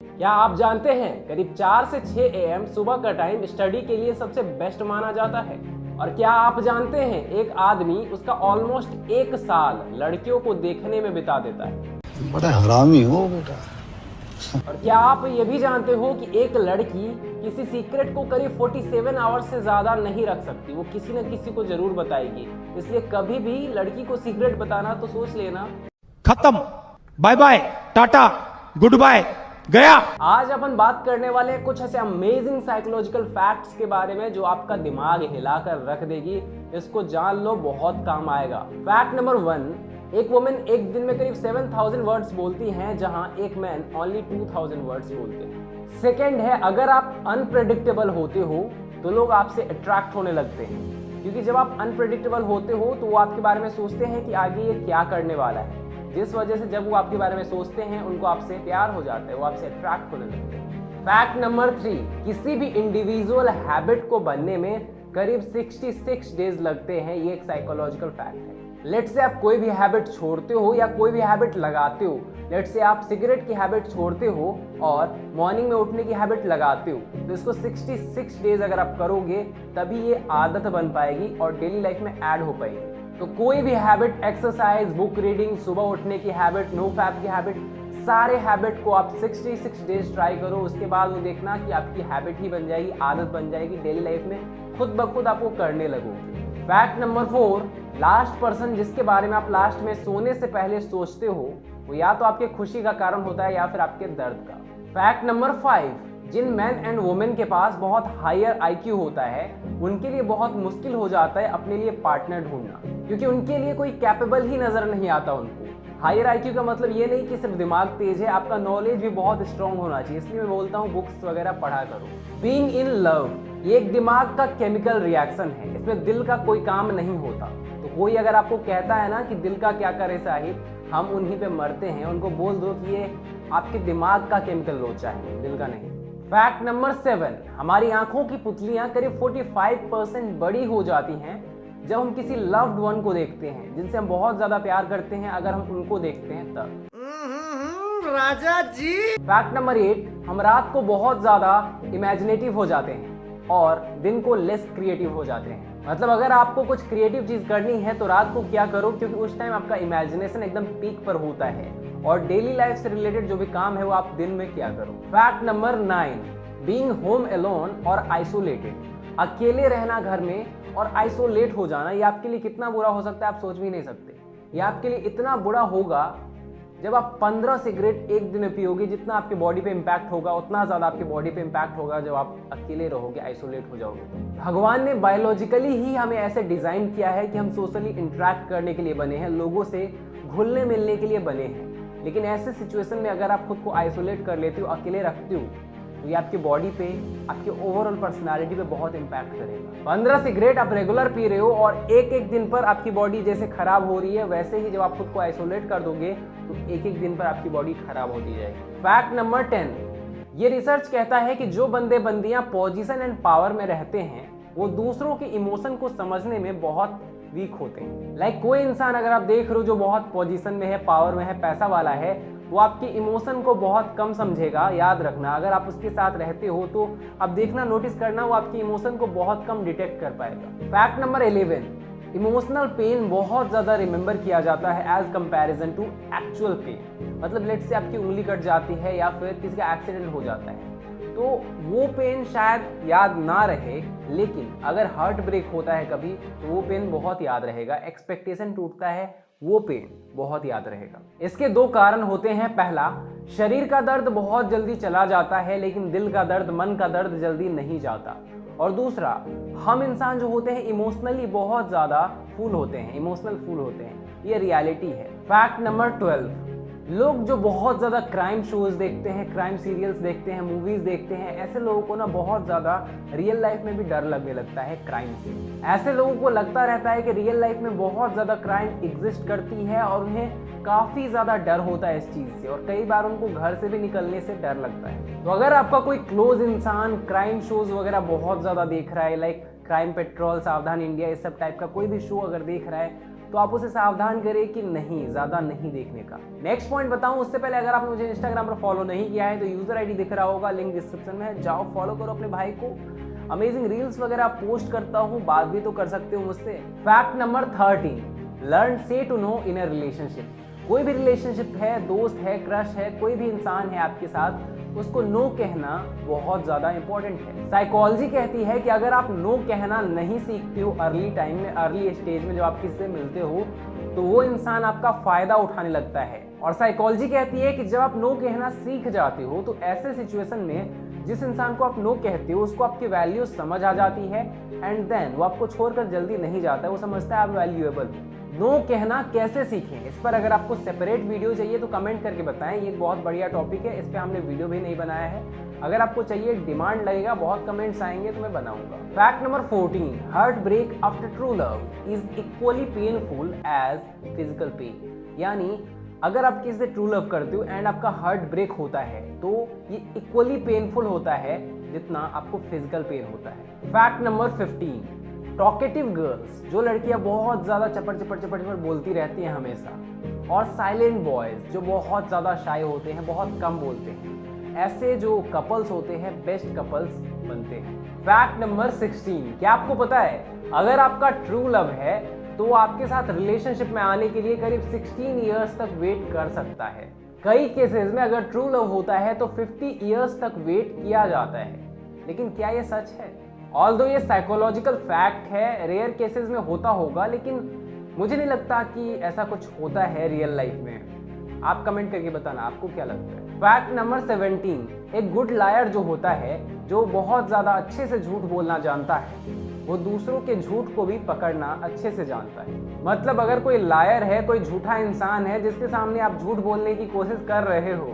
क्या आप जानते हैं करीब 4 से 6 AM सुबह का टाइम स्टडी के लिए सबसे बेस्ट माना जाता है। और क्या आप जानते हैं एक आदमी उसका ऑलमोस्ट 1 साल लड़कियों को देखने में बिता देता है। बड़ा हरामी हो बेटा। और क्या आप ये भी जानते हो कि एक लड़की किसी सीक्रेट को करीब 47 आवर्स से ज्यादा नहीं रख सकती, वो किसी न किसी को जरूर बताएगी। इसलिए कभी भी लड़की को सीक्रेट बताना तो सोच लेना। खत्म, बाय बाय, टाटा, गुड बाय, गया। आज अपन बात करने वाले हैं कुछ ऐसे अमेजिंग साइकोलॉजिकल फैक्ट्स के बारे में जो आपका दिमाग हिलाकर रख देगी। इसको जान लो, बहुत काम आएगा। फैक्ट नंबर 1, एक वुमेन एक दिन में करीब 7000 वर्ड्स बोलती हैं, जहां एक मैन ओनली 2000 वर्ड्स बोलते हैं। सेकेंड है, अगर आप अनप्रेडिक्टेबल होते हो तो लोग आपसे अट्रैक्ट होने लगते हैं, क्योंकि जब आप अनप्रेडिक्टेबल होते हो तो वो आपके बारे में सोचते हैं कि आगे ये क्या करने वाला है, जिस वजह से जब वो आपके बारे में सोचते हैं उनको आपसे प्यार हो जाता है, वो आपसे अट्रैक्ट होने लगते हैं। फैक्ट नंबर 3, किसी भी इंडिविजुअल हैबिट को बनने में करीब 66 डेज लगते हैं। ये एक साइकोलॉजिकल फैक्ट है। लेट्स से आप कोई भी हैबिट छोड़ते हो या कोई भी हैबिट लगाते हो, लेट्स से आप सिगरेट की हैबिट छोड़ते हो और मॉर्निंग में उठने की हैबिट लगाते हो, तो इसको 66 डेज अगर आप करोगे तभी ये आदत बन पाएगी और डेली लाइफ में ऐड हो पाएगी। तो कोई भी हैबिट, एक्सरसाइज, बुक रीडिंग, सुबह उठने की हैबिट, नो फैप की हैबिट, सारे हैबिट को आप 66 डेज ट्राई करो। उसके बाद वो देखना कि आपकी हैबिट ही बन जाएगी, आदत बन जाएगी, डेली लाइफ में खुद ब खुद आपको करने लगोगे। फैक्ट नंबर 4, लास्ट पर्सन जिसके बारे में आप लास्ट में सोने से पहले सोचते हो वो या तो आपके खुशी का कारण होता है या फिर आपके दर्द का। फैक्ट नंबर 5, जिन मैन एंड वुमेन के पास बहुत हायर IQ होता है उनके लिए बहुत मुश्किल हो जाता है अपने लिए पार्टनर ढूंढना, क्योंकि उनके लिए कोई कैपेबल ही नजर नहीं आता उनको। हायर IQ का मतलब ये नहीं कि सिर्फ दिमाग तेज है, आपका नॉलेज भी बहुत स्ट्रांग होना चाहिए। इसलिए मैं बोलता हूँ बुक्स वगैरह पढ़ा करो। बीइंग इन लव, ये एक दिमाग का केमिकल रिएक्शन है, इसमें दिल का कोई काम नहीं होता। तो कोई अगर आपको कहता है ना कि दिल का क्या करे साहिब, हम उन्हीं पे मरते हैं, उनको बोल दो कि ये आपके दिमाग का केमिकल लोचा है, दिल का नहीं। फैक्ट नंबर 7, हमारी आंखों की पुतलियां करीब 45% बड़ी हो जाती हैं जब हम किसी लव्ड वन को देखते हैं, जिनसे हम बहुत ज्यादा प्यार करते हैं, अगर हम उनको देखते हैं तब। राजा जी। फैक्ट नंबर 8, हम रात को बहुत ज्यादा इमेजिनेटिव हो जाते हैं और दिन को लेस क्रिएटिव हो जाते हैं। मतलब अगर आपको कुछ क्रिएटिव चीज करनी है तो रात को क्या करो, क्योंकि उस टाइम आपका इमेजिनेशन एकदम पीक पर होता है। और डेली लाइफ से रिलेटेड जो भी काम है वो आप दिन में क्या करो। Fact number 9, being home alone और आइसोलेटेड, अकेले रहना घर में और आइसोलेट हो जाना, ये आपके लिए कितना बुरा हो सकता है आप सोच भी नहीं सकते। ये आपके लिए इतना बुरा होगा जब आप 15 सिगरेट एक दिन में पियोगे, जितना आपके बॉडी पे इम्पैक्ट होगा उतना ज्यादा आपके बॉडी पे इम्पैक्ट होगा जब आप अकेले रहोगे, आइसोलेट हो जाओगे। भगवान ने बायोलॉजिकली ही हमें ऐसे डिजाइन किया है कि हम सोशली इंटरेक्ट करने के लिए बने हैं, लोगों से घुलने मिलने के लिए बने हैं। लेकिन ऐसे सिचुएशन में अगर आप खुद को आइसोलेट कर लेते हो, अकेले रखते हो, तो ये आपकी बॉडी पे, आपके ओवरऑल पर्सनालिटी पे बहुत इम्पैक्ट करेगा। 15 सिगरेट आप रेगुलर पी रहे हो और एक एक दिन पर आपकी बॉडी जैसे खराब हो रही है, वैसे ही जब आप खुद को आइसोलेट कर दोगे तो एक एक दिन पर आपकी बॉडी खराब होती जाएगी। फैक्ट नंबर 10, ये रिसर्च कहता है कि जो बंदे बंदियां पोजीशन एंड पावर में रहते हैं वो दूसरों के इमोशन को समझने में बहुत वीक होते हैं। लाइक कोई इंसान अगर आप देख रहे हो जो बहुत पोजीशन में है, पावर में है, पैसा वाला है, वो आपकी इमोशन को बहुत कम समझेगा। याद रखना, अगर आप उसके साथ रहते हो तो अब देखना, नोटिस करना, वो आपकी इमोशन को बहुत कम डिटेक्ट कर पाएगा। फैक्ट नंबर 11, इमोशनल पेन बहुत ज्यादा रिमेंबर किया जाता है as comparison to actual pain. मतलब लेट से आपकी उंगली कट जाती है या फिर किसी का एक्सीडेंट हो जाता है तो वो पेन शायद याद ना रहे, लेकिन अगर हार्ट ब्रेक होता है कभी तो वो पेन बहुत याद रहेगा। एक्सपेक्टेशन टूटता है, वो पेन बहुत याद रहेगा। इसके 2 कारण होते हैं। पहला, शरीर का दर्द बहुत जल्दी चला जाता है लेकिन दिल का दर्द, मन का दर्द जल्दी नहीं जाता। और दूसरा, हम इंसान जो होते हैं इमोशनली बहुत ज्यादा फूल होते हैं, इमोशनल फूल होते हैं, ये रियलिटी है। फैक्ट नंबर 12, लोग जो बहुत ज़्यादा क्राइम शोज देखते हैं, क्राइम सीरियल्स देखते हैं, मूवीज़ देखते हैं, ऐसे लोगों को ना बहुत ज़्यादा रियल लाइफ में भी डर लगने लगता है क्राइम से। ऐसे लोगों को लगता रहता है कि रियल लाइफ में बहुत ज़्यादा क्राइम एग्जिस्ट करती है और उन्हें काफ़ी ज़्यादा डर होता है इस चीज़ से, और कई बार उनको घर से भी निकलने से डर लगता है। तो अगर आपका कोई क्लोज इंसान क्राइम शोज वगैरह बहुत ज़्यादा देख रहा है, लाइक क्राइम पेट्रोल, सावधान इंडिया, इस सब टाइप का कोई भी शो अगर देख रहा है, तो आप उसे सावधान करें कि नहीं, ज़्यादा नहीं देखने का। नेक्स्ट पॉइंट बताऊं उससे पहले, अगर आपने मुझे इंस्टाग्राम पर फॉलो नहीं किया है तो यूजर आईडी दिख रहा होगा, लिंक डिस्क्रिप्शन में है, जाओ फॉलो करो अपने भाई को। अमेजिंग रील्स वगैरह पोस्ट करता हूँ, बात भी तो कर सकते हो मुझसे। Fact number 13, learn say to no in a relationship. कोई भी रिलेशनशिप है, दोस्त है, क्रश है, कोई भी इंसान है आपके साथ, उसको नो कहना बहुत ज़्यादा इंपॉर्टेंट है। साइकोलॉजी कहती है कि अगर आप नो कहना नहीं सीखते हो अर्ली टाइम में, अर्ली स्टेज में जब आप किसी से मिलते हो, तो वो इंसान आपका फ़ायदा उठाने लगता है। और साइकोलॉजी कहती है कि जब आप नो कहना सीख जाते हो तो ऐसे सिचुएशन में जिस इंसान को आप नो कहते हो उसको आपकी वैल्यू समझ आ जाती है, एंड देन वो आपको छोड़कर जल्दी नहीं जाता है, वो समझता है आप वैल्यूएबल। नो कहना कैसे सीखें, इस पर अगर आपको सेपरेट वीडियो चाहिए तो कमेंट करके बताएं, ये बहुत बढ़िया टॉपिक है, इस पर हमने वीडियो भी नहीं बनाया है। अगर आपको चाहिए, डिमांड लगेगा, बहुत कमेंट्स आएंगे तो मैं बनाऊंगा। Fact number 14, heart break after true love is equally painful as physical pain. यानी अगर आप किसी से ट्रू लव करते हो एंड आपका हार्ट ब्रेक होता है तो ये इक्वली पेनफुल होता है जितना आपको फिजिकल पेन होता है। फैक्ट नंबर 15, टॉकेटिव गर्ल्स, जो लड़कियां बहुत ज़्यादा चपड़ चपड़ चपड़ चपड़ बोलती रहती हैं हमेशा, और साइलेंट बॉयज़ जो बहुत ज़्यादा शाय होते हैं, बहुत कम बोलते हैं, ऐसे जो कपल्स होते हैं बेस्ट कपल्स बनते हैं। फैक्ट नंबर 16, क्या आपको पता है अगर आपका ट्रू लव है तो आपके साथ रिलेशनशिप में आने के लिए करीब 16 ईयर्स तक वेट कर सकता है। कई केसेस में अगर ट्रू लव होता है तो 50 ईयर्स तक वेट किया जाता है। लेकिन क्या ये सच है? ऑल्दो ये साइकोलॉजिकल फैक्ट है, रेयर केसेस में होता होगा, लेकिन मुझे नहीं लगता कि ऐसा कुछ होता है रियल लाइफ में। आप कमेंट करके बताना आपको क्या लगता है। फैक्ट नंबर 17, एक गुड लायर जो होता है, जो बहुत ज़्यादा अच्छे से झूठ बोलना जानता है, वो दूसरों के झूठ को भी पकड़ना अच्छे से जानता है। मतलब अगर कोई लायर है, कोई झूठा इंसान है जिसके सामने आप झूठ बोलने की कोशिश कर रहे हो,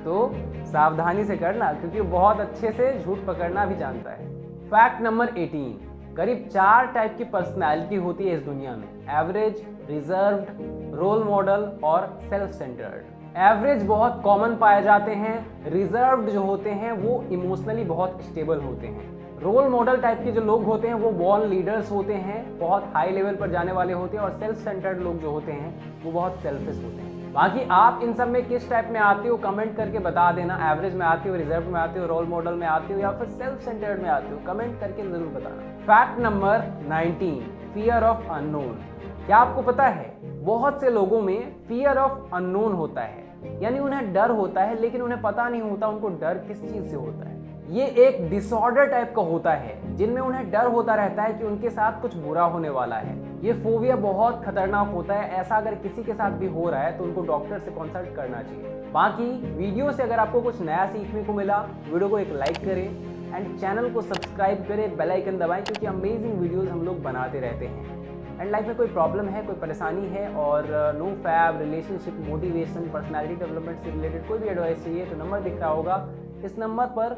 तो सावधानी से करना, क्योंकि बहुत अच्छे से झूठ पकड़ना भी जानता है। फैक्ट नंबर 18, करीब 4 टाइप की पर्सनैलिटी होती है इस दुनिया में, एवरेज, रिजर्व्ड, रोल मॉडल और सेल्फ सेंटर्ड। एवरेज बहुत कॉमन पाए जाते हैं, रिजर्व्ड जो होते हैं वो इमोशनली बहुत स्टेबल होते हैं, रोल मॉडल टाइप के जो लोग होते हैं वो बॉर्न लीडर्स होते हैं, बहुत हाई लेवल पर जाने वाले होते हैं, और सेल्फ सेंटर्ड लोग जो होते हैं वो बहुत सेल्फिश होते हैं। बाकी आप इन सब में किस टाइप में आते हो कमेंट करके बता देना। एवरेज में आते हो, रिजर्व में आते हो, रोल मॉडल में आते हो, या फिर सेल्फ सेंटर्ड में आते हो, कमेंट करके जरूर बताना। Fact number 19, fear of unknown. क्या आपको पता है बहुत से लोगों में फियर ऑफ अननोन होता है, यानी उन्हें डर होता है लेकिन उन्हें पता नहीं होता उनको डर किस चीज से होता है। ये एक डिसऑर्डर टाइप का होता है जिनमें उन्हें डर होता रहता है कि उनके साथ कुछ बुरा होने वाला है। ये फोबिया बहुत खतरनाक होता है, ऐसा अगर किसी के साथ भी हो रहा है तो उनको डॉक्टर से कंसल्ट करना चाहिए। बाकी वीडियो से अगर आपको कुछ नया सीखने को मिला, वीडियो को एक लाइक करें एंड चैनल को सब्सक्राइब करें, बेल आइकन दबाएं, क्योंकि अमेजिंग वीडियोस हम लोग बनाते रहते हैं। एंड लाइफ में कोई प्रॉब्लम है, कोई परेशानी है और नो फैब, रिलेशनशिप, मोटिवेशन, पर्सनालिटी डेवलपमेंट से रिलेटेड कोई भी एडवाइस चाहिए तो नंबर दिख रहा होगा, इस नंबर पर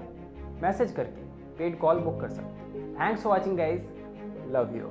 मैसेज करके पेड कॉल बुक कर सकते हैं। Thanks for watching guys, love you.